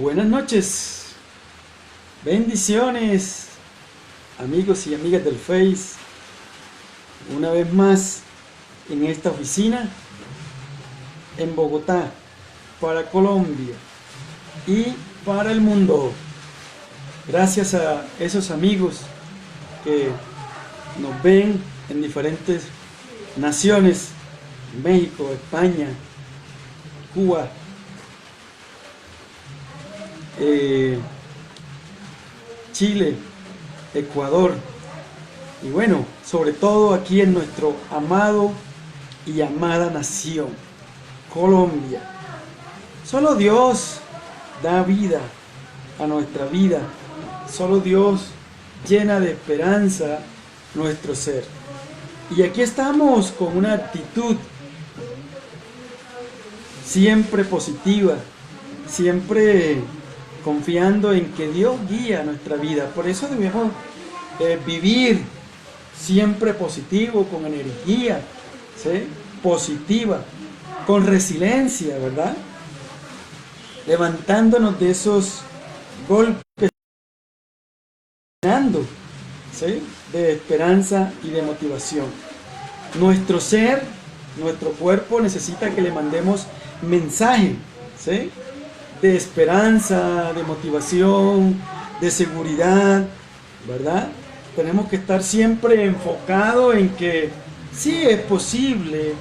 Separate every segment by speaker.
Speaker 1: Buenas noches, bendiciones, amigos y amigas del Face. Una vez más en esta oficina en Bogotá, para Colombia y para el mundo. Gracias a esos amigos que nos ven en diferentes naciones: México, España, Cuba, Chile, Ecuador y bueno, sobre todo aquí en nuestro amado y amada nación, Colombia. Solo Dios da vida a nuestra vida. Solo Dios llena de esperanza nuestro ser. Y aquí estamos con una actitud siempre positiva, siempre confiando en que Dios guía nuestra vida. Por eso debemos vivir siempre positivo, con energía, ¿sí? Positiva, con resiliencia, ¿verdad? Levantándonos de esos golpes, ¿sí? De esperanza y de motivación. Nuestro ser, nuestro cuerpo necesita que le mandemos mensaje, ¿sí? De esperanza, de motivación, de seguridad, ¿verdad? Tenemos que estar siempre enfocados en que sí es posible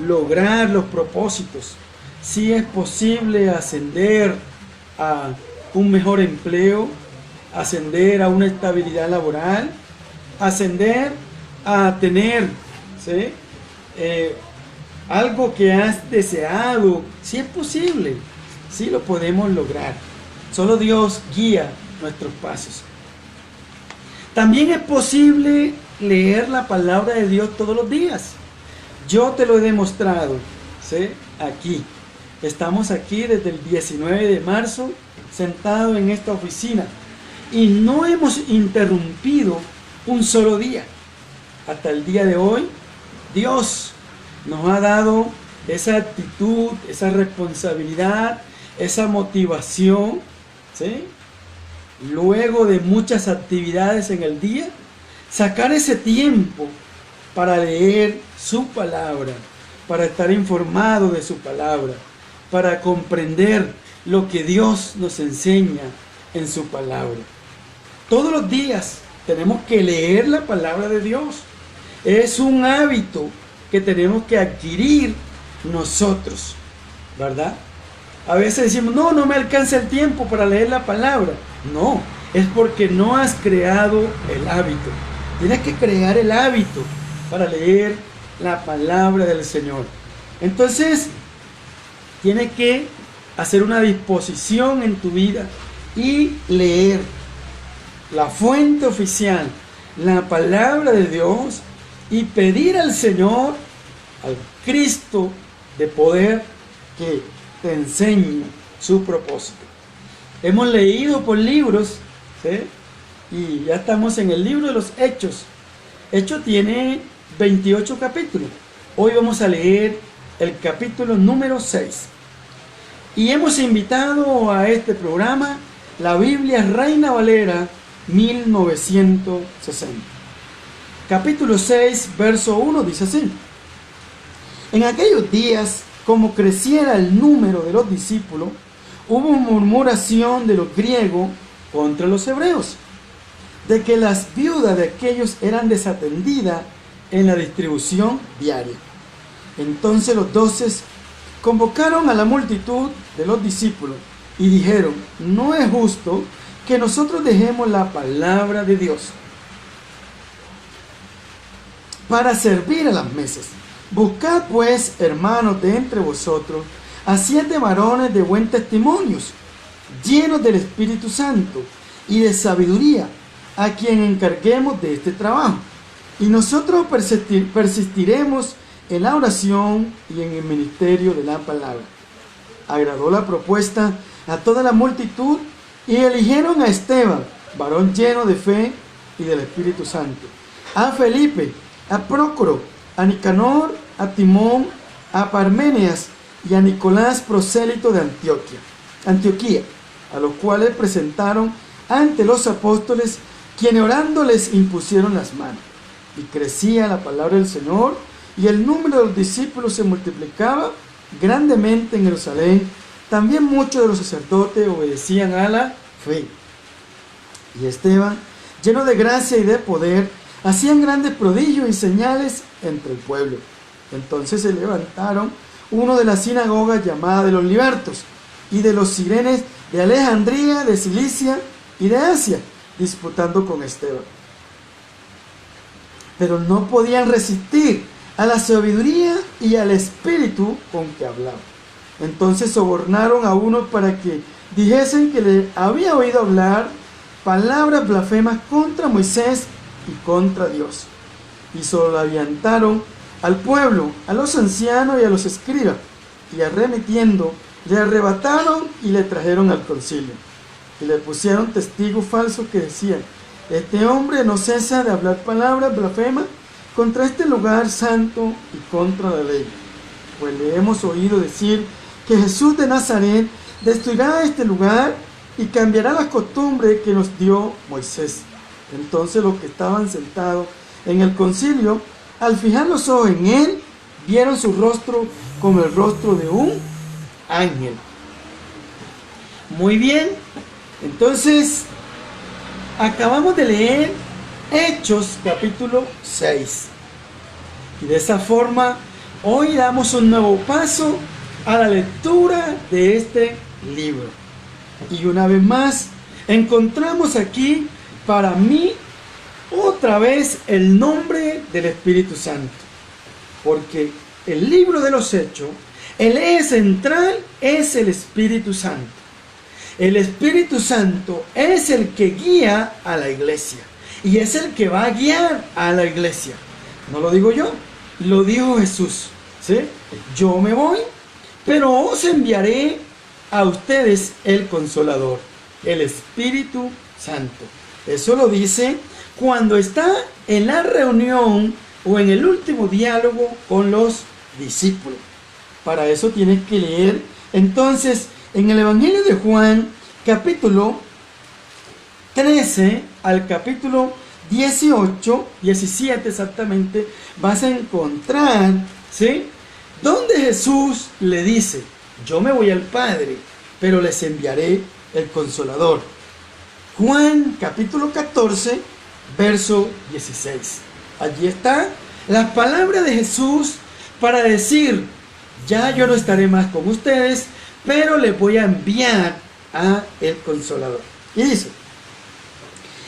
Speaker 1: lograr los propósitos, sí es posible ascender a un mejor empleo, ascender a una estabilidad laboral, ascender a tener, ¿sí? Algo que has deseado. Sí es posible, sí lo podemos lograr. Solo Dios guía nuestros pasos. También es posible leer la palabra de Dios todos los días. Yo te lo he demostrado, ¿sí? Aquí. Estamos aquí desde el 19 de marzo, sentados en esta oficina. Y no hemos interrumpido un solo día. Hasta el día de hoy, Dios nos ha dado esa actitud, esa responsabilidad, esa motivación, ¿sí? Luego de muchas actividades en el día, sacar ese tiempo para leer su palabra, para estar informado de su palabra, para comprender lo que Dios nos enseña en su palabra. Todos los días tenemos que leer la palabra de Dios. Es un hábito que tenemos que adquirir nosotros, ¿verdad? A veces decimos, no me alcanza el tiempo para leer la palabra. No, es porque no has creado el hábito. Tienes que crear el hábito para leer la palabra del Señor. Entonces, tienes que hacer una disposición en tu vida y leer la fuente oficial, la palabra de Dios, y pedir al Señor, al Cristo de poder, que te enseñe su propósito. Hemos leído por libros, ¿sí? Y ya estamos en el libro de los Hechos. Hechos tiene 28 capítulos. Hoy vamos a leer el capítulo número 6. Y hemos invitado a este programa la Biblia Reina Valera 1960. Capítulo 6, verso 1 dice así: En aquellos días, como creciera el número de los discípulos, hubo murmuración de los griegos contra los hebreos, de que las viudas de aquellos eran desatendidas en la distribución diaria. Entonces los 12 convocaron a la multitud de los discípulos y dijeron: no es justo que nosotros dejemos la palabra de Dios para servir a las mesas. Buscad pues, hermanos, de entre vosotros a 7 varones de buen testimonio, llenos del Espíritu Santo y de sabiduría, a quien encarguemos de este trabajo. Y nosotros persistiremos en la oración y en el ministerio de la palabra. Agradó la propuesta a toda la multitud y eligieron a Esteban, varón lleno de fe y del Espíritu Santo, a Felipe, a Prócoro, a Nicanor, a Timón, a Parméneas y a Nicolás, prosélito de Antioquía. a los cuales presentaron ante los apóstoles, quienes orando les impusieron las manos. Y crecía la palabra del Señor, y el número de los discípulos se multiplicaba grandemente en Jerusalén. También muchos de los sacerdotes obedecían a la fe. Y Esteban, lleno de gracia y de poder, hacían grandes prodigios y señales entre el pueblo. Entonces se levantaron uno de la sinagoga llamada de los libertos y de los sirenes de Alejandría, de Cilicia y de Asia, disputando con Esteban. Pero no podían resistir a la sabiduría y al espíritu con que hablaba. Entonces sobornaron a uno para que dijesen que le había oído hablar palabras blasfemas contra Moisés y contra Dios. Y solaviantaron al pueblo, a los ancianos y a los escribas, y arremetiendo, le arrebataron y le trajeron al concilio. Y le pusieron testigos falsos que decían: este hombre no cesa de hablar palabras blasfemas contra este lugar santo y contra la ley. Pues le hemos oído decir que Jesús de Nazaret destruirá este lugar y cambiará las costumbres que nos dio Moisés. Entonces los que estaban sentados en el concilio, al fijar los ojos en él, vieron su rostro como el rostro de un ángel. Muy bien, entonces acabamos de leer Hechos capítulo 6. Y de esa forma, hoy damos un nuevo paso a la lectura de este libro. Y una vez más, encontramos aquí, para mí, otra vez el nombre del Espíritu Santo. Porque el libro de los Hechos, el eje central es el Espíritu Santo. El Espíritu Santo es el que guía a la iglesia. Y es el que va a guiar a la iglesia. No lo digo yo, lo dijo Jesús. ¿Sí? Yo me voy, pero os enviaré a ustedes el Consolador, el Espíritu Santo. Eso lo dice cuando está en la reunión o en el último diálogo con los discípulos. Para eso tienes que leer. Entonces, en el Evangelio de Juan, capítulo 13 al capítulo 18, 17 exactamente, vas a encontrar, ¿sí?, donde Jesús le dice: yo me voy al Padre, pero les enviaré el Consolador. Juan capítulo 14, verso 16. Allí está las palabras de Jesús para decir: ya yo no estaré más con ustedes, pero les voy a enviar a el Consolador. Y dice: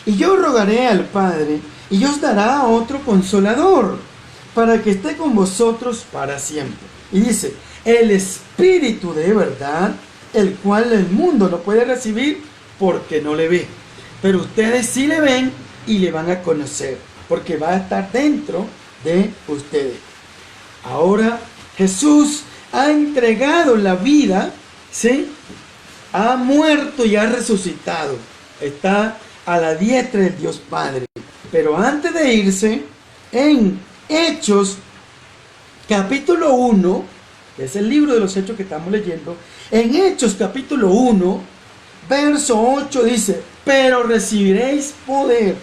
Speaker 1: y yo rogaré al Padre, y os dará otro Consolador, para que esté con vosotros para siempre. Y dice: el Espíritu de verdad, el cual el mundo no puede recibir porque no le ve. Pero ustedes sí le ven y le van a conocer, porque va a estar dentro de ustedes. Ahora Jesús ha entregado la vida, ¿sí?, ha muerto y ha resucitado. Está a la diestra del Dios Padre. Pero antes de irse, en Hechos capítulo 1, que es el libro de los Hechos que estamos leyendo, en Hechos capítulo 1, verso 8 dice: pero recibiréis poder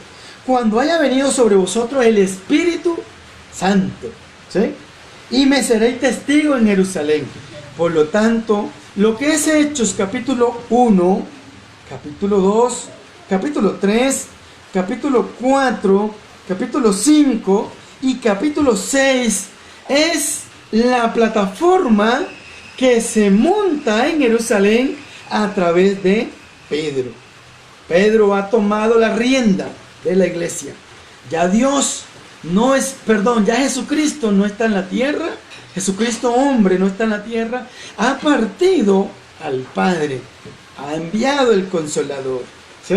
Speaker 1: cuando haya venido sobre vosotros el Espíritu Santo, ¿sí?, y me seréis testigo en Jerusalén. Por lo tanto, lo que es Hechos capítulo 1, capítulo 2, capítulo 3, capítulo 4, capítulo 5 y capítulo 6 es la plataforma que se monta en Jerusalén a través de Pedro. Pedro ha tomado la rienda de la iglesia. Ya ya Jesucristo no está en la tierra. Jesucristo hombre no está en la tierra. Ha partido al Padre. Ha enviado el Consolador, ¿sí?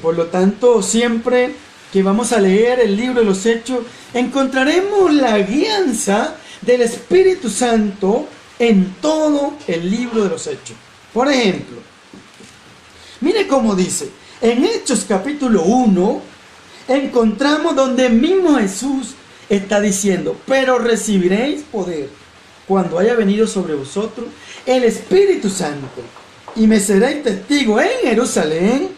Speaker 1: Por lo tanto, siempre que vamos a leer el libro de los Hechos, encontraremos la guianza del Espíritu Santo en todo el libro de los Hechos. Por ejemplo, mire cómo dice, en Hechos capítulo 1, encontramos donde mismo Jesús está diciendo: pero recibiréis poder cuando haya venido sobre vosotros el Espíritu Santo, y me seréis testigo en Jerusalén,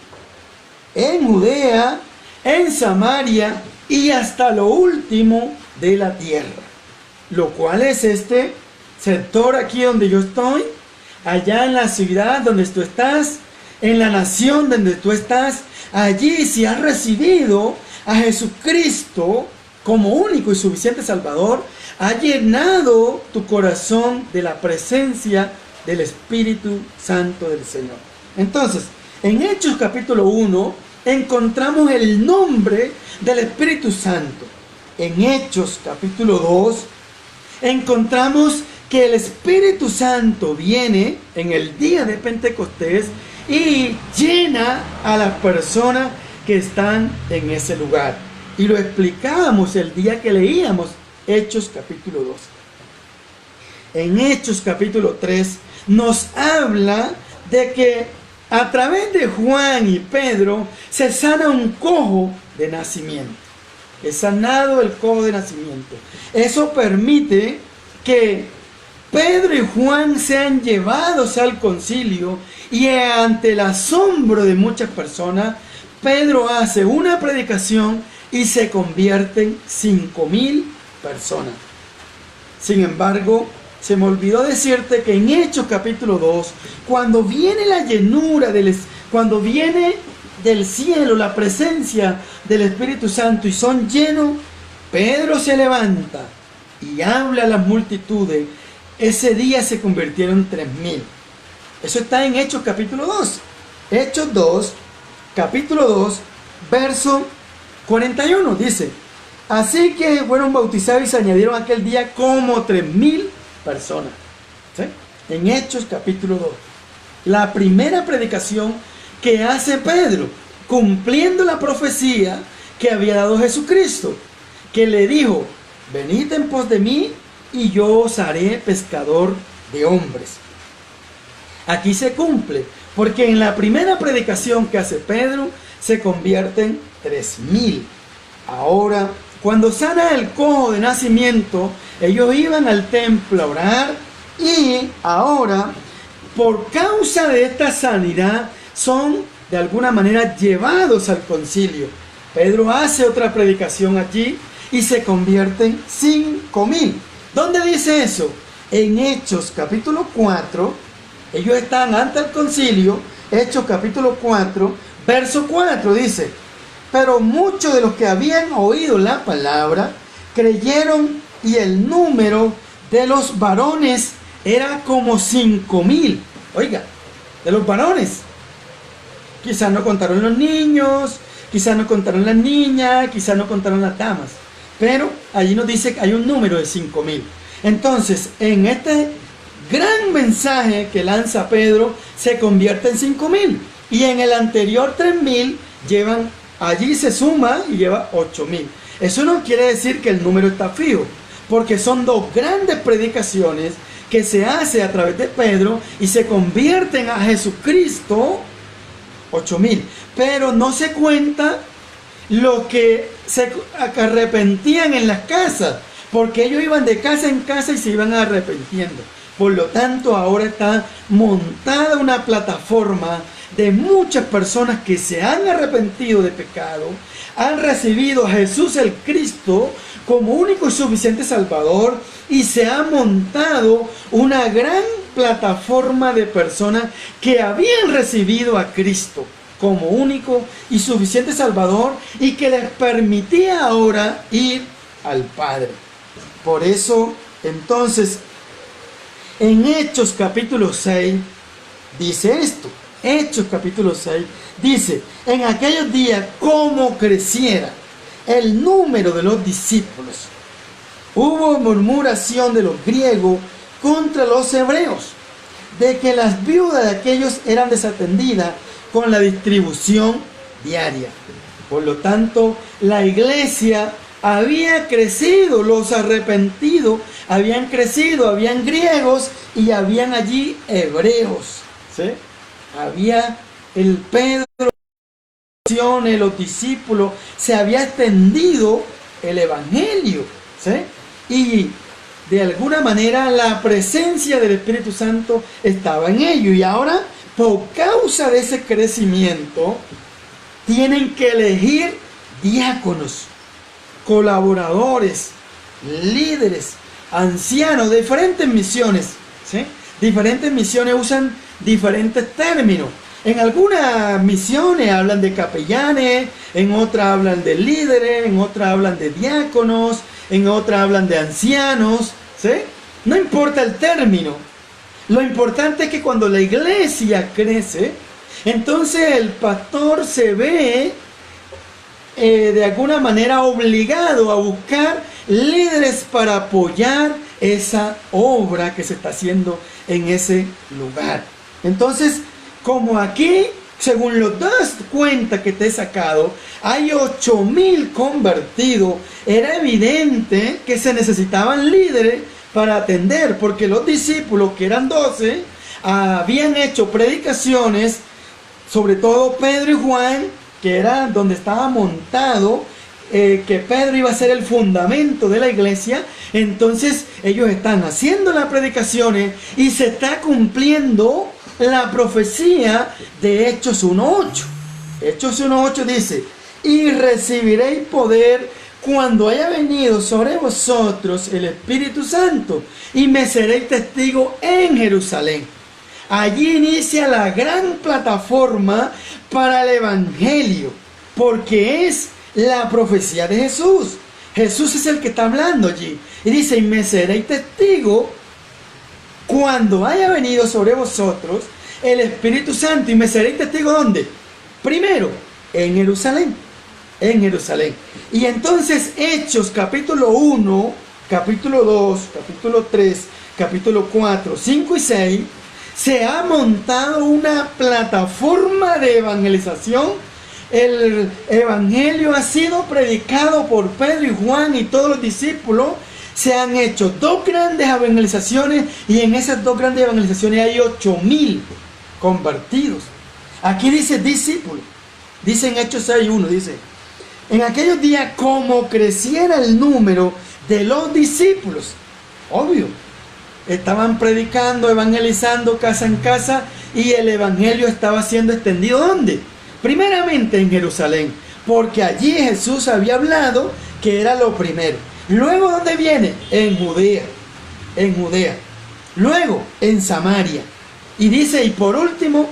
Speaker 1: en Judea, en Samaria y hasta lo último de la tierra. Lo cual es este sector aquí donde yo estoy, allá en la ciudad donde tú estás, en la nación donde tú estás. Allí, si has recibido a Jesucristo como único y suficiente Salvador, ha llenado tu corazón de la presencia del Espíritu Santo del Señor. Entonces, en Hechos capítulo 1 encontramos el nombre del Espíritu Santo. En Hechos capítulo 2 encontramos que el Espíritu Santo viene en el día de Pentecostés y llena a las personas que están en ese lugar. Y lo explicábamos el día que leíamos Hechos capítulo 2. En Hechos capítulo 3 nos habla de que a través de Juan y Pedro se sana un cojo de nacimiento. Es sanado el cojo de nacimiento. Eso permite que Pedro y Juan sean llevados al concilio y ante el asombro de muchas personas, Pedro hace una predicación y se convierten 5,000 personas. Sin embargo, se me olvidó decirte que en Hechos capítulo 2, cuando viene la llenura, cuando viene del cielo la presencia del Espíritu Santo y son llenos, Pedro se levanta y habla a las multitudes. Ese día se convirtieron 3,000. Eso está en Hechos capítulo 2. Hechos 2, capítulo 2, verso 41, dice: así que fueron bautizados y se añadieron aquel día como 3,000 personas. ¿Sí? En Hechos capítulo 2. La primera predicación que hace Pedro, cumpliendo la profecía que había dado Jesucristo, que le dijo: venid en pos de mí y yo os haré pescador de hombres. Aquí se cumple, porque en la primera predicación que hace Pedro se convierten 3,000. Ahora, cuando sana el cojo de nacimiento, ellos iban al templo a orar y ahora, por causa de esta sanidad, son de alguna manera llevados al concilio. Pedro hace otra predicación allí y se convierten 5,000. ¿Dónde dice eso? En Hechos capítulo 4. Ellos están ante el concilio. Hechos capítulo 4, verso 4 dice: pero muchos de los que habían oído la palabra creyeron, y el número de los varones era como 5,000. Oiga, de los varones. Quizás no contaron los niños, quizás no contaron las niñas, quizás no contaron las damas. Pero allí nos dice que hay un número de 5,000. Entonces, en este gran mensaje que lanza Pedro, se convierte en 5,000. Y en el anterior 3,000 llevan, allí se suma y lleva 8,000. Eso no quiere decir que el número está fijo, porque son dos grandes predicaciones que se hace a través de Pedro y se convierten a Jesucristo 8,000. Pero no se cuenta lo que se arrepentían en las casas, porque ellos iban de casa en casa y se iban arrepintiendo. Por lo tanto, ahora está montada una plataforma de muchas personas que se han arrepentido de pecado, han recibido a Jesús el Cristo como único y suficiente Salvador, y se ha montado una gran plataforma de personas que habían recibido a Cristo como único y suficiente Salvador y que les permitía ahora ir al Padre. Por eso, entonces, en Hechos capítulo 6 dice esto. Hechos capítulo 6 dice: en aquellos días, como creciera el número de los discípulos, hubo murmuración de los griegos contra los hebreos, de que las viudas de aquellos eran desatendidas con la distribución diaria. Por lo tanto, la iglesia había crecido, los arrepentidos habían crecido, habían griegos y habían allí hebreos, ¿sí? Había el Pedro, los discípulos, se había extendido el evangelio, ¿sí? Y de alguna manera la presencia del Espíritu Santo estaba en ellos. Y ahora por causa de ese crecimiento, tienen que elegir diáconos, colaboradores, líderes, ancianos, diferentes misiones, ¿sí? Diferentes misiones usan diferentes términos. En algunas misiones hablan de capellanes, en otras hablan de líderes, en otras hablan de diáconos, en otras hablan de ancianos, ¿sí? No importa el término. Lo importante es que cuando la iglesia crece, entonces el pastor se ve de alguna manera obligado a buscar líderes para apoyar esa obra que se está haciendo en ese lugar. Entonces, como aquí, según los das cuenta que te he sacado, hay 8,000 convertidos, era evidente que se necesitaban líderes para atender, porque los discípulos, que eran 12, habían hecho predicaciones, sobre todo Pedro y Juan, que era donde estaba montado, que Pedro iba a ser el fundamento de la iglesia. Entonces ellos están haciendo las predicaciones y se está cumpliendo la profecía de Hechos 1:8. Hechos 1:8 dice: y recibiréis poder cuando haya venido sobre vosotros el Espíritu Santo, y me seréis testigo en Jerusalén. Allí inicia la gran plataforma para el Evangelio, porque es la profecía de Jesús. Jesús es el que está hablando allí. Y dice: y me seréis testigo cuando haya venido sobre vosotros el Espíritu Santo. Y me seréis testigo, ¿dónde? Primero, en Jerusalén. En Jerusalén. Y entonces Hechos capítulo 1, capítulo 2, capítulo 3, capítulo 4, 5 y 6, se ha montado una plataforma de evangelización. El evangelio ha sido predicado por Pedro y Juan y todos los discípulos. Se han hecho 2 grandes evangelizaciones, y en esas 2 grandes evangelizaciones hay 8,000 convertidos. Aquí dice discípulos. Dice en Hechos 6:1, dice: en aquellos días, como creciera el número de los discípulos, obvio, estaban predicando, evangelizando casa en casa, y el evangelio estaba siendo extendido, ¿dónde? Primeramente en Jerusalén, porque allí Jesús había hablado que era lo primero. Luego, ¿dónde viene? En Judea, en Judea. Luego, en Samaria. Y dice: y por último,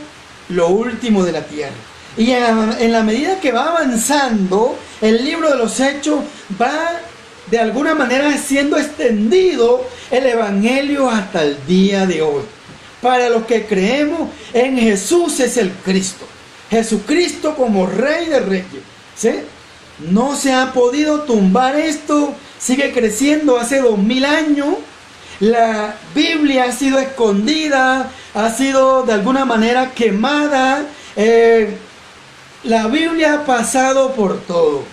Speaker 1: lo último de la tierra. Y en la medida que va avanzando, el libro de los Hechos va de alguna manera siendo extendido el evangelio hasta el día de hoy. Para los que creemos en Jesús es el Cristo. Jesucristo como Rey de Reyes, ¿sí? No se ha podido tumbar esto, sigue creciendo hace 2000 años. La Biblia ha sido escondida, ha sido de alguna manera quemada. La Biblia ha pasado por todo,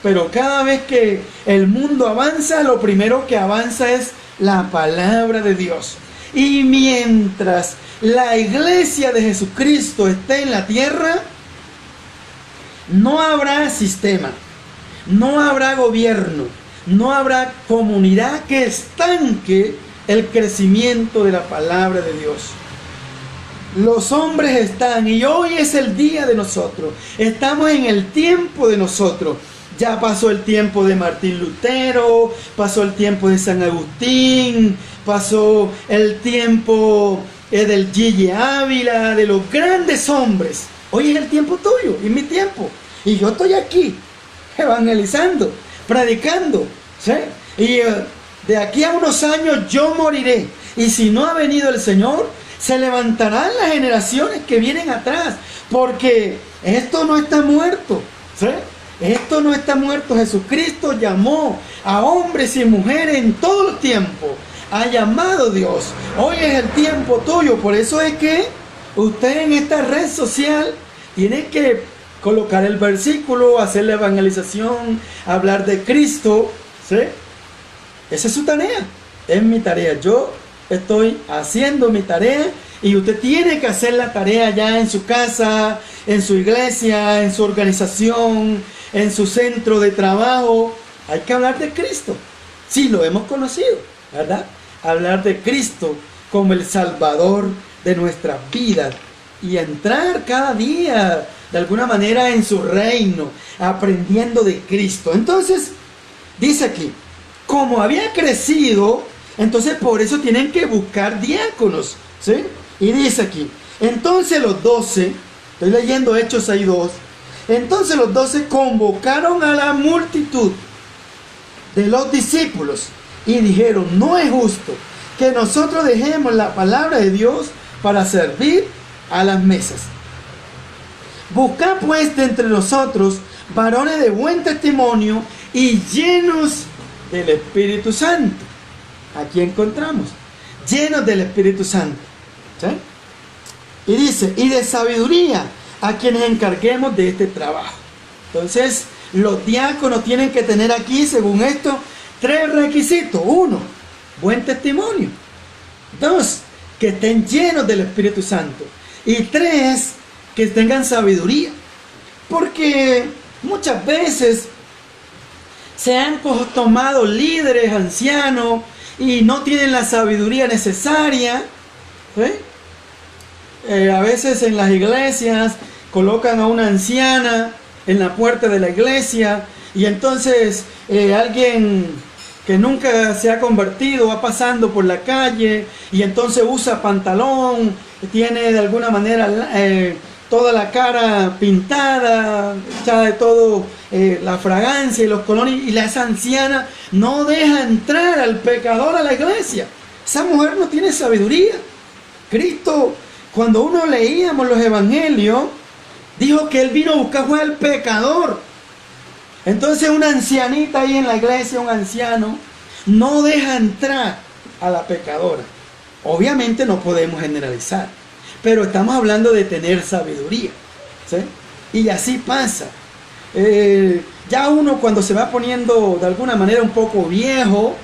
Speaker 1: pero cada vez que el mundo avanza, lo primero que avanza es la palabra de Dios. Y mientras la iglesia de Jesucristo esté en la tierra, no habrá sistema, no habrá gobierno, no habrá comunidad que estanque el crecimiento de la palabra de Dios. Los hombres están, y hoy es el día de nosotros. Estamos en el tiempo de nosotros. Ya pasó el tiempo de Martín Lutero, pasó el tiempo de San Agustín, pasó el tiempo del Gigi Ávila, de los grandes hombres. Hoy es el tiempo tuyo y mi tiempo. Y yo estoy aquí, evangelizando, predicando, ¿sí? Y de aquí a unos años yo moriré. Y si no ha venido el Señor, se levantarán las generaciones que vienen atrás, porque esto no está muerto, ¿sí? Esto no está muerto. Jesucristo llamó a hombres y mujeres en todo el tiempo. Ha llamado Dios. Hoy es el tiempo tuyo. Por eso es que usted en esta red social tiene que colocar el versículo, hacer la evangelización, hablar de Cristo, ¿sí? Esa es su tarea. Es mi tarea. Yo estoy haciendo mi tarea, y usted tiene que hacer la tarea ya en su casa, en su iglesia, en su organización, en su centro de trabajo. Hay que hablar de Cristo. Sí, lo hemos conocido, ¿verdad? Hablar de Cristo como el Salvador de nuestras vidas. y entrar cada día de alguna manera en su reino, aprendiendo de Cristo. Entonces, dice aquí, como había crecido, entonces por eso tienen que buscar diáconos, ¿sí? Y dice aquí, entonces los 12, estoy leyendo Hechos 6:2, entonces los 12 convocaron a la multitud de los discípulos y dijeron, no es justo que nosotros dejemos la palabra de Dios para servir a las mesas. Buscad pues de entre nosotros varones de buen testimonio y llenos del Espíritu Santo. Aquí encontramos, llenos del Espíritu Santo, ¿sí? Y dice, y de sabiduría a quienes encarguemos de este trabajo. Entonces, los diáconos tienen que tener aquí, según esto, 3 requisitos. 1, buen testimonio. 2, que estén llenos del Espíritu Santo. Y 3, que tengan sabiduría. Porque muchas veces se han tomado líderes ancianos y no tienen la sabiduría necesaria, ¿sí? A veces en las iglesias colocan a una anciana en la puerta de la iglesia y entonces alguien que nunca se ha convertido va pasando por la calle y entonces usa pantalón, tiene de alguna manera toda la cara pintada, echada de todo la fragancia y los colores, y esa anciana no deja entrar al pecador a la iglesia. Esa mujer no tiene sabiduría. Cristo, cuando uno leíamos los evangelios, dijo que Él vino a buscar fue al pecador. Entonces una ancianita ahí en la iglesia, un anciano, no deja entrar a la pecadora. Obviamente no podemos generalizar, pero estamos hablando de tener sabiduría, ¿sí? Y así pasa. Ya uno cuando se va poniendo de alguna manera un poco viejo,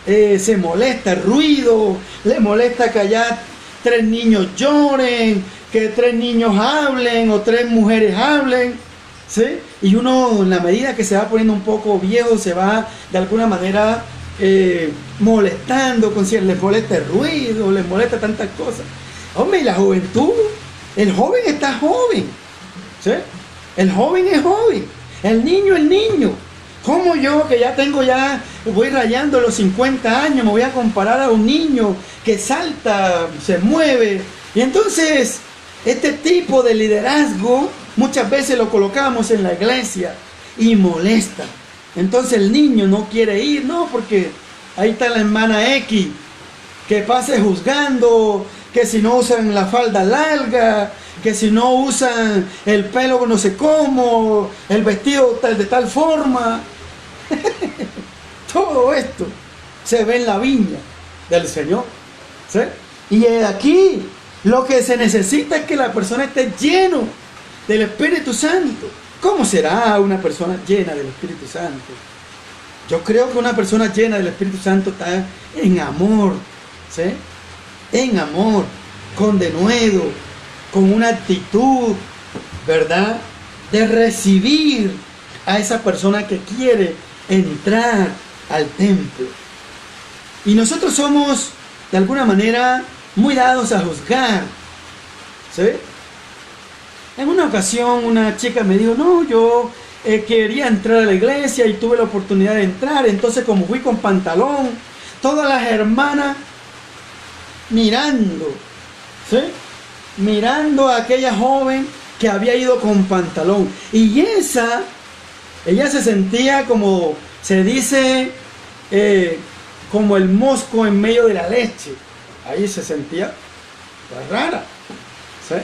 Speaker 1: se molesta el ruido, le molesta que allá 3 niños lloren, que 3 niños hablen o 3 mujeres hablen, ¿sí? Y uno en la medida que se va poniendo un poco viejo se va de alguna manera molestando, les molesta el ruido, les molesta tantas cosas. Hombre, y la juventud, el joven está joven, ¿sí? El joven es joven, el niño es niño. Como yo, que voy rayando los 50 años, me voy a comparar a un niño que salta, se mueve? Y entonces, este tipo de liderazgo, muchas veces lo colocamos en la iglesia y molesta. Entonces el niño no quiere ir, no, porque ahí está la hermana X, que pase juzgando, que si no usan la falda larga, que si no usan el pelo no sé cómo, el vestido de tal forma. Todo esto se ve en la viña del Señor, ¿sí? Y aquí lo que se necesita es que la persona esté lleno del Espíritu Santo. ¿Cómo será una persona llena del Espíritu Santo? Yo creo que una persona llena del Espíritu Santo está en amor, ¿sí? En amor, con denuedo, con una actitud, ¿verdad?, de recibir a esa persona que quiere entrar al templo. Y nosotros somos, de alguna manera, muy dados a juzgar, ¿sí? En una ocasión una chica me dijo, no, yo quería entrar a la iglesia y tuve la oportunidad de entrar, entonces como fui con pantalón, todas las hermanas mirando, ¿sí? Mirando a aquella joven que había ido con pantalón. Y ella se sentía como, se dice, como el mosco en medio de la leche. Ahí se sentía rara, ¿sí?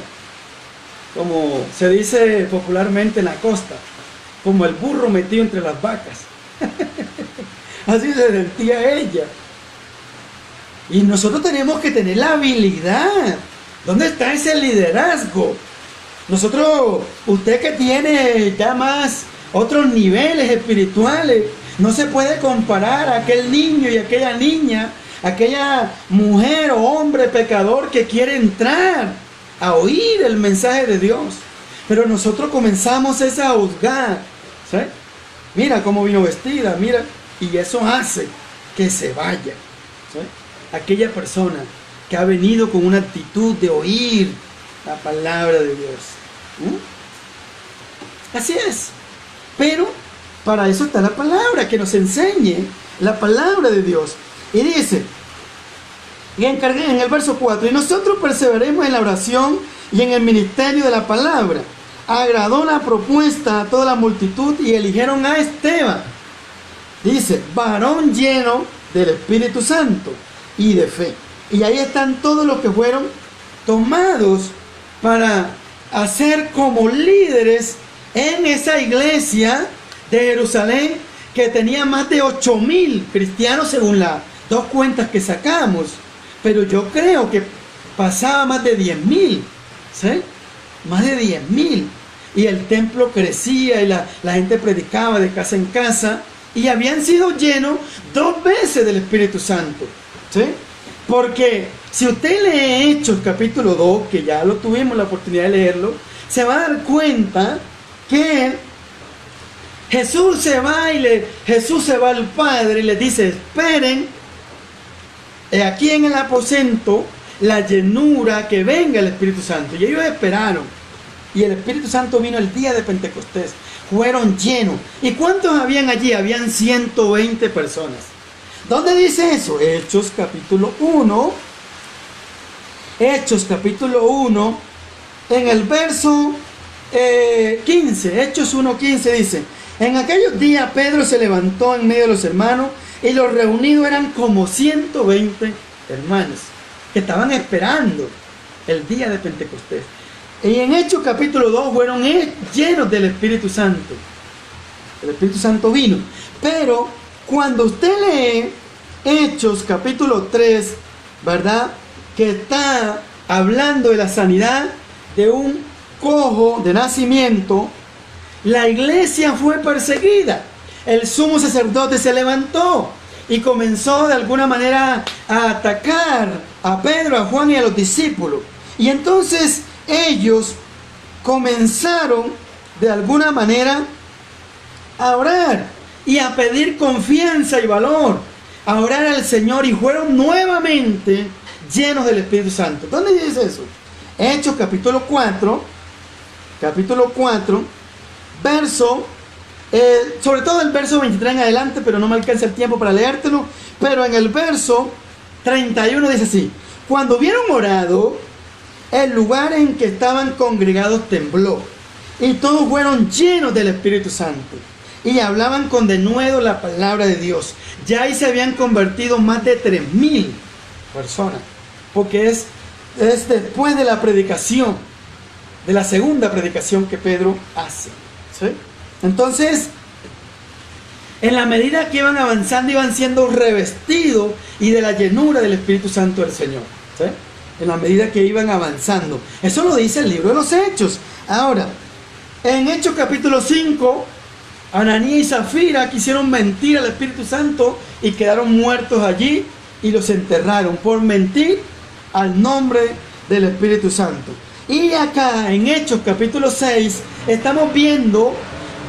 Speaker 1: Como se dice popularmente en la costa, como el burro metido entre las vacas. Así se sentía ella. Y nosotros tenemos que tener la habilidad. ¿Dónde está ese liderazgo? Nosotros, usted que tiene ya más otros niveles espirituales, no se puede comparar a aquel niño y aquella niña, aquella mujer o hombre pecador que quiere entrar a oír el mensaje de Dios. Pero nosotros comenzamos a juzgar, ¿sí? Mira cómo vino vestida, mira, y eso hace que se vaya, ¿sí? Aquella persona que ha venido con una actitud de oír la palabra de Dios. Así es. Pero para eso está la palabra, que nos enseñe la palabra de Dios. Y dice, y encargué en el verso 4, y nosotros perseveremos en la oración y en el ministerio de la palabra. Agradó la propuesta a toda la multitud y eligieron a Esteban. Dice, varón lleno del Espíritu Santo y de fe. Y ahí están todos los que fueron tomados para hacer como líderes en esa iglesia de Jerusalén, que tenía más de 8,000 cristianos según las dos cuentas que sacamos. Pero yo creo que pasaba más de 10,000, ¿sí? Más de 10,000. Y el templo crecía y la gente predicaba de casa en casa. Y habían sido llenos 2 veces del Espíritu Santo, ¿sí? Porque si usted lee Hechos capítulo 2, que ya lo tuvimos la oportunidad de leerlo, se va a dar cuenta que Jesús se va al Padre y le dice, esperen aquí en el aposento la llenura, que venga el Espíritu Santo. Y ellos esperaron. Y el Espíritu Santo vino el día de Pentecostés. Fueron llenos. ¿Y cuántos habían allí? Habían 120 personas. ¿Dónde dice eso? Hechos capítulo 1. Hechos capítulo 1. En el verso 15. Hechos 1:15 dice, en aquellos días Pedro se levantó en medio de los hermanos, y los reunidos eran como 120 hermanos que estaban esperando el día de Pentecostés. Y en Hechos capítulo 2 fueron llenos del Espíritu Santo. El Espíritu Santo vino. Pero cuando usted lee Hechos capítulo 3, ¿verdad? Que está hablando de la sanidad de un cojo de nacimiento, la iglesia fue perseguida. El sumo sacerdote se levantó y comenzó de alguna manera a atacar a Pedro, a Juan y a los discípulos. Y entonces ellos comenzaron de alguna manera a orar y a pedir confianza y valor, a orar al Señor, y fueron nuevamente llenos del Espíritu Santo. ¿Dónde dice eso? Hechos capítulo 4, verso, sobre todo el verso 23 en adelante, pero no me alcanza el tiempo para leértelo. Pero en el verso 31 dice así: cuando hubieron orado, el lugar en que estaban congregados tembló, y todos fueron llenos del Espíritu Santo, y hablaban con denuedo la palabra de Dios. Ya ahí se habían convertido más de 3,000 personas, porque es después de la predicación, de la segunda predicación que Pedro hace, ¿sí? Entonces, en la medida que iban avanzando, iban siendo revestidos y de la llenura del Espíritu Santo del Señor, ¿sí? En la medida que iban avanzando. Eso lo dice el libro de los Hechos. Ahora, en Hechos capítulo 5, Ananías y Zafira quisieron mentir al Espíritu Santo y quedaron muertos allí, y los enterraron por mentir al nombre del Espíritu Santo. Y acá en Hechos capítulo 6 estamos viendo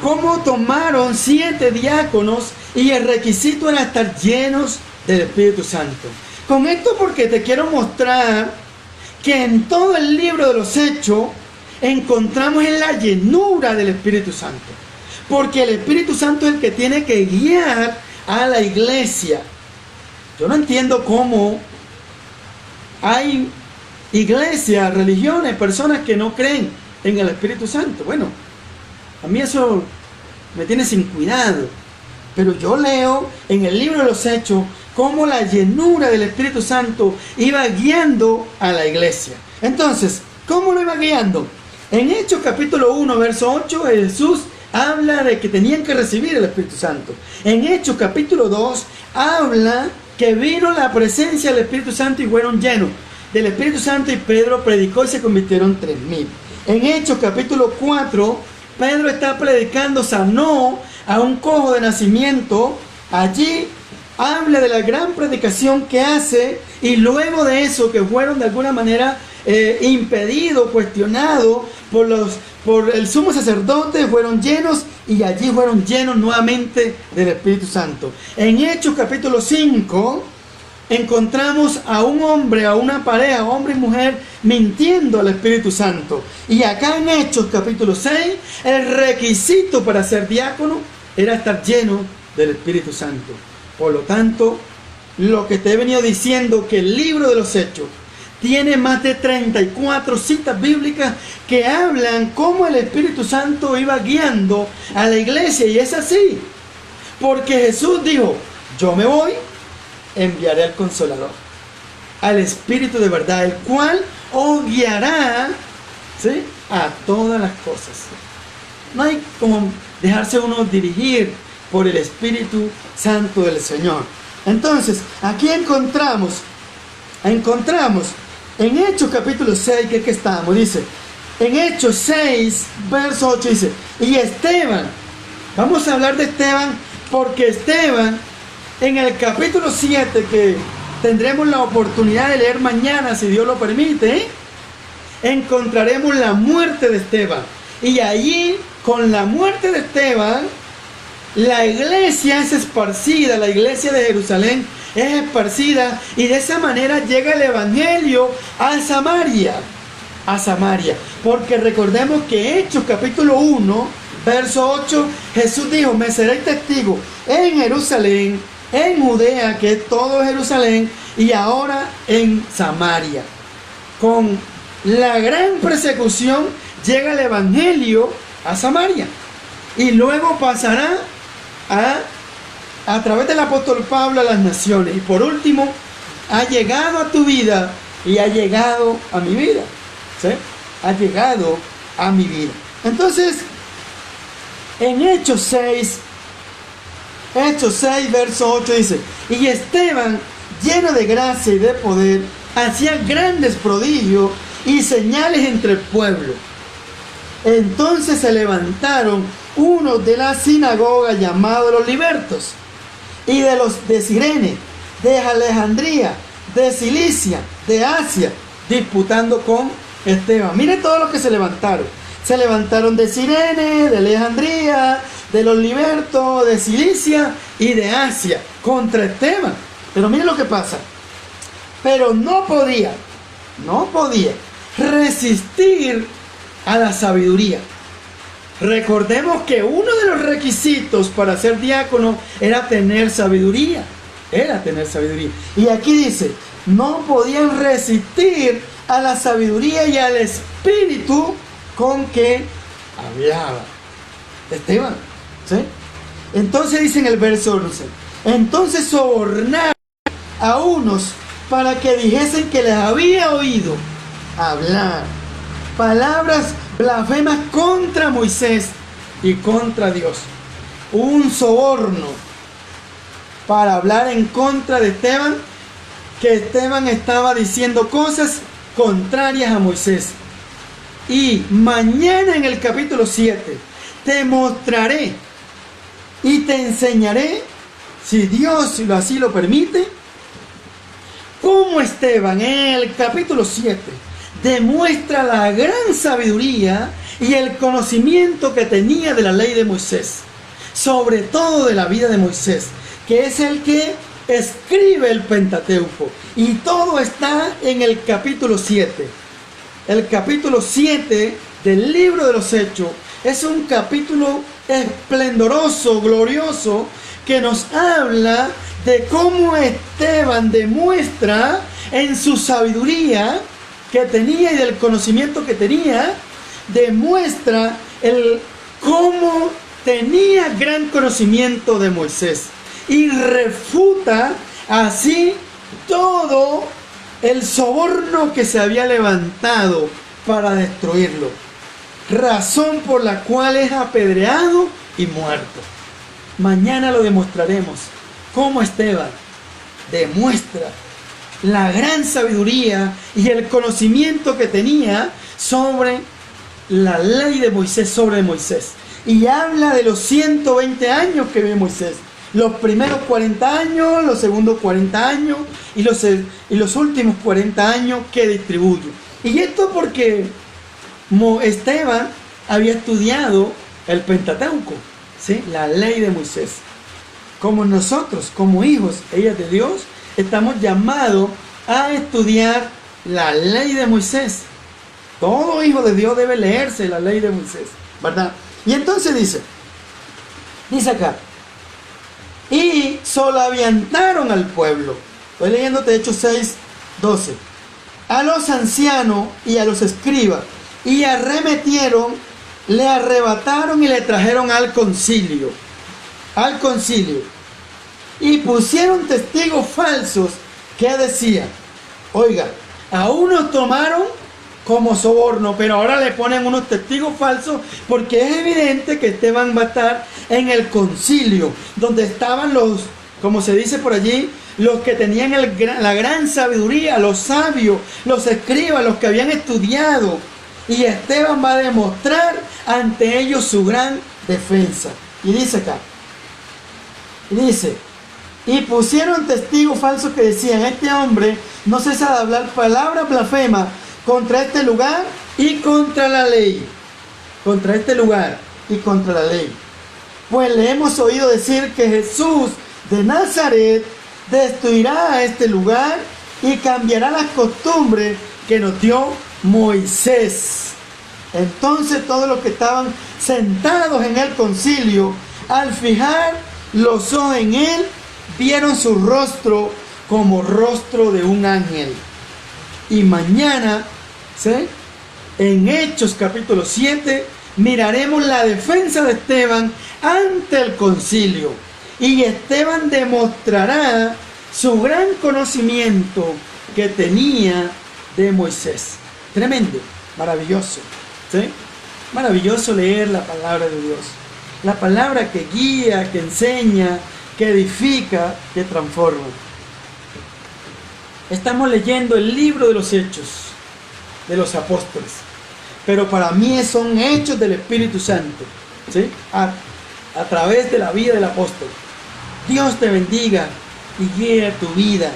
Speaker 1: cómo tomaron 7 diáconos, y el requisito era estar llenos del Espíritu Santo. Con esto porque te quiero mostrar que en todo el libro de los Hechos encontramos en la llenura del Espíritu Santo. Porque el Espíritu Santo es el que tiene que guiar a la iglesia. Yo no entiendo cómo hay iglesias, religiones, personas que no creen en el Espíritu Santo. Bueno, a mí eso me tiene sin cuidado. Pero yo leo en el libro de los Hechos cómo la llenura del Espíritu Santo iba guiando a la iglesia. Entonces, ¿cómo lo iba guiando? En Hechos capítulo 1, verso 8, Jesús habla de que tenían que recibir el Espíritu Santo. En Hechos capítulo 2, habla que vino la presencia del Espíritu Santo y fueron llenos del Espíritu Santo, y Pedro predicó y se convirtieron 3,000. En Hechos capítulo 4, Pedro está predicando, sanó a un cojo de nacimiento. Allí habla de la gran predicación que hace, y luego de eso, que fueron de alguna manera impedidos, cuestionados por el sumo sacerdote, fueron llenos, y allí fueron llenos nuevamente del Espíritu Santo. En Hechos capítulo 5, encontramos a un hombre, a una pareja, hombre y mujer, mintiendo al Espíritu Santo. Y acá en Hechos capítulo 6, el requisito para ser diácono era estar lleno del Espíritu Santo. Por lo tanto, lo que te he venido diciendo, que el libro de los Hechos tiene más de 34 citas bíblicas que hablan cómo el Espíritu Santo iba guiando a la iglesia. Y es así, porque Jesús dijo: yo me voy, enviaré al Consolador, al Espíritu de verdad, el cual os guiará, ¿sí?, a todas las cosas. No hay como dejarse uno dirigir por el Espíritu Santo del Señor. Entonces, aquí encontramos en Hechos capítulo 6, que estamos, dice, en Hechos 6, verso 8, dice, y Esteban, vamos a hablar de Esteban, porque Esteban, en el capítulo 7, que tendremos la oportunidad de leer mañana, si Dios lo permite, encontraremos la muerte de Esteban. Y allí, con la muerte de Esteban, la iglesia es esparcida, la iglesia de Jerusalén es esparcida, y de esa manera llega el evangelio a Samaria. Porque recordemos que Hechos capítulo 1, verso 8, Jesús dijo: me seréis testigo en Jerusalén, en Judea, que es todo Jerusalén, y ahora en Samaria. Con la gran persecución llega el evangelio a Samaria, y luego pasará a través del apóstol Pablo a las naciones, y por último ha llegado a tu vida y ha llegado a mi vida, ¿sí? Ha llegado a mi vida. Entonces, en Hechos 6, verso 8 dice: y Esteban, lleno de gracia y de poder, hacía grandes prodigios y señales entre el pueblo. Entonces se levantaron unos de la sinagoga llamados los libertos, y de los de Cirene, de Alejandría, de Cilicia, de Asia, disputando con Esteban. Mire todos los que se levantaron. Se levantaron de Cirene, de Alejandría, de los libertos, de Cilicia y de Asia contra Esteban. Pero mire lo que pasa. Pero no podía resistir a la sabiduría. Recordemos que uno de los requisitos para ser diácono era tener sabiduría. Y aquí dice: no podían resistir a la sabiduría y al espíritu con que hablaba Esteban, ¿sí? Entonces dice en el verso 11: entonces sobornaron a unos para que dijesen que les había oído hablar palabras blasfemas contra Moisés y contra Dios. Un soborno para hablar en contra de Esteban, que Esteban estaba diciendo cosas contrarias a Moisés. Y mañana en el capítulo 7 te mostraré y te enseñaré, si Dios así lo permite, cómo Esteban en el capítulo 7 demuestra la gran sabiduría y el conocimiento que tenía de la ley de Moisés, sobre todo de la vida de Moisés, que es el que escribe el Pentateuco. Y todo está en el capítulo 7. El capítulo 7 del libro de los Hechos es un capítulo esplendoroso, glorioso, que nos habla de cómo Esteban demuestra en su sabiduría que tenía y del conocimiento que tenía, demuestra cómo tenía gran conocimiento de Moisés, y refuta así todo el soborno que se había levantado para destruirlo, razón por la cual es apedreado y muerto. Mañana lo demostraremos, cómo Esteban demuestra la gran sabiduría y el conocimiento que tenía sobre la ley de Moisés, sobre Moisés. Y habla de los 120 años que vive Moisés. Los primeros 40 años, los segundos 40 años y los últimos 40 años que distribuye. Y esto porque Esteban había estudiado el Pentateuco, ¿sí?, la ley de Moisés. Como nosotros, como hijos, ellas de Dios, estamos llamados a estudiar la ley de Moisés. Todo hijo de Dios debe leerse la ley de Moisés, ¿verdad? Y entonces dice acá, y solaviantaron al pueblo. Estoy leyéndote Hechos 6:12. A los ancianos y a los escribas, y arremetieron, le arrebataron y le trajeron al concilio. Y pusieron testigos falsos que decían, oiga, a unos tomaron como soborno, pero ahora le ponen unos testigos falsos, porque es evidente que Esteban va a estar en el concilio, donde estaban los, como se dice por allí, los que tenían la gran sabiduría, los sabios, los escribas, los que habían estudiado. Y Esteban va a demostrar ante ellos su gran defensa. Y dice acá, y pusieron testigos falsos que decían, este hombre no cesa de hablar palabras blasfemas contra este lugar y contra la ley. Contra este lugar y contra la ley. Pues le hemos oído decir que Jesús de Nazaret destruirá a este lugar y cambiará las costumbres que nos dio Moisés. Entonces todos los que estaban sentados en el concilio, al fijar los ojos en él, vieron su rostro como rostro de un ángel. Y mañana, ¿sí?, en Hechos capítulo 7, miraremos la defensa de Esteban ante el concilio. Y Esteban demostrará su gran conocimiento que tenía de Moisés. Tremendo, maravilloso, ¿sí? Maravilloso leer la palabra de Dios. La palabra que guía, que enseña, que edifica, que transforma. Estamos leyendo el libro de los Hechos de los Apóstoles, pero para mí son hechos del Espíritu Santo, ¿sí?, a través de la vida del apóstol. Dios te bendiga y guíe tu vida.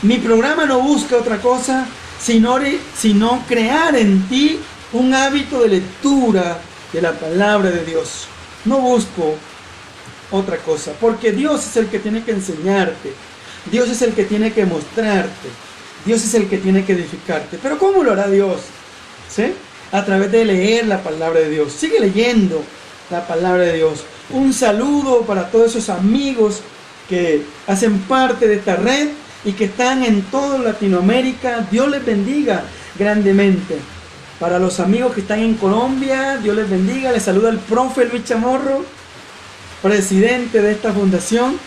Speaker 1: Mi programa no busca otra cosa sino crear en ti un hábito de lectura de la palabra de Dios. No busco otra cosa, porque Dios es el que tiene que enseñarte, Dios es el que tiene que mostrarte, Dios es el que tiene que edificarte. Pero ¿cómo lo hará Dios? ¿Sí? A través de leer la palabra de Dios. Sigue leyendo la palabra de Dios. Un saludo para todos esos amigos que hacen parte de esta red y que están en toda Latinoamérica. Dios les bendiga grandemente. Para los amigos que están en Colombia, Dios les bendiga. Les saluda el profe Luis Chamorro, presidente de esta fundación.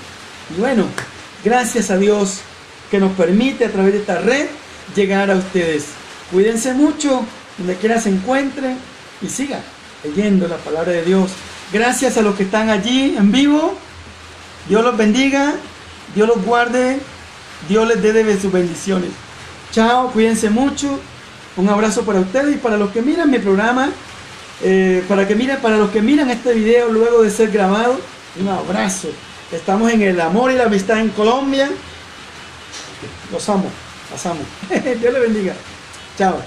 Speaker 1: Y bueno, gracias a Dios que nos permite a través de esta red llegar a ustedes. Cuídense mucho, donde quiera se encuentren, y sigan leyendo la palabra de Dios. Gracias a los que están allí en vivo. Dios los bendiga, Dios los guarde, Dios les dé de sus bendiciones. Chao, cuídense mucho. Un abrazo para ustedes y para los que miran mi programa, para los que miran este video luego de ser grabado, un abrazo. Estamos en el amor y la amistad en Colombia. Los amo, las amo. Dios les bendiga. Chao.